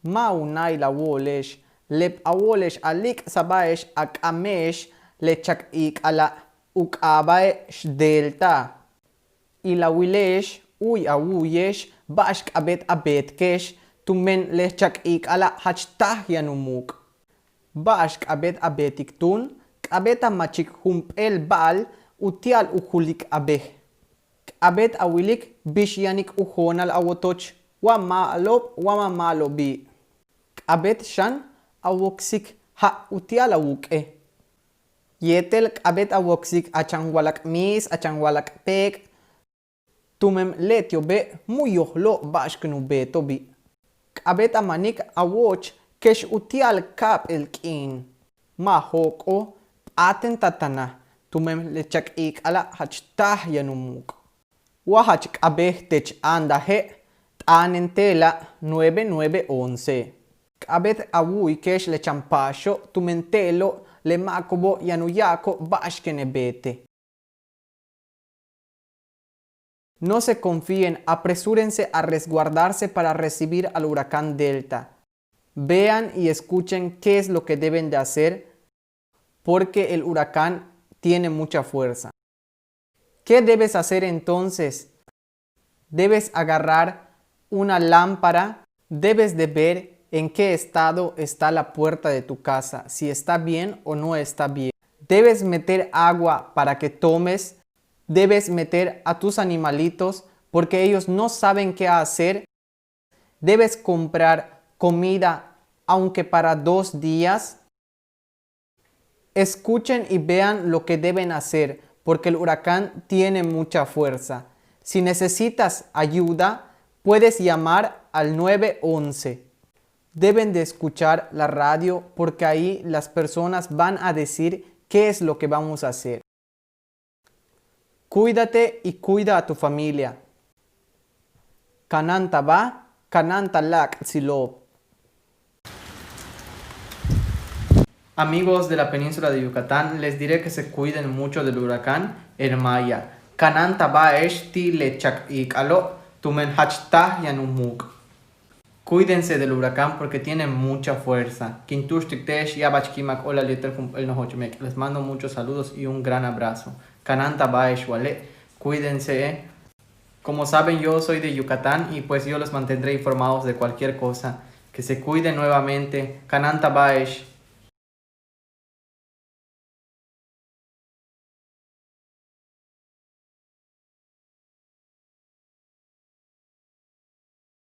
maunay lawolesh, lep awolesh alik sabaesh akamesh lechak ik ala ukabaesh delta. Ilawilesh uy awuyesh bashk abetkesh tumen lechak ik ala hachtah yanumuk. Bashk abetiktun abeta machik humpel bal utial uhulik abeh. Abet awilik bishyanik uhonal awotoch wama alop wama malo bi. Abet shan awoksik ha utial awuke. Yetel abet awoksik achangwalak mis achangwalak pek. Tumem letio be muyohlo bashknu beto bi. Abet amanik awoch kesh utial kap elkin. Mahoko aten tatana. Tumem lechak ik ala hachtah yanumuk. Wahach abeh tech anda he tanentela 9911. Abet awui kesh le champasho tumentelo le makobo yanuyako bashkenebete. No se confíen, apresúrense a resguardarse para recibir al huracán Delta. Vean y escuchen qué es lo que deben de hacer porque el huracán tiene mucha fuerza. ¿Qué debes hacer entonces? Debes agarrar una lámpara, debes de ver en qué estado está la puerta de tu casa, si está bien o no está bien. Debes meter agua para que tomes, debes meter a tus animalitos porque ellos no saben qué hacer. Debes comprar comida aunque para 2 días. Escuchen y vean lo que deben hacer porque el huracán tiene mucha fuerza. Si necesitas ayuda, puedes llamar al 911. Deben de escuchar la radio porque ahí las personas van a decir qué es lo que vamos a hacer. Cuídate y cuida a tu familia. Kananta ba, kananta lak silo. Amigos de la península de Yucatán, les diré que se cuiden mucho del huracán Ermaya. Kananta ba eshti lechak ikalo tumen hachtah yanumuk. Cuídense del huracán porque tiene mucha fuerza. Les mando muchos saludos y un gran abrazo. Kananta ba eshwale. Cuídense. Como saben, yo soy de Yucatán y pues yo los mantendré informados de cualquier cosa. Que se cuiden nuevamente. Kananta ba esh.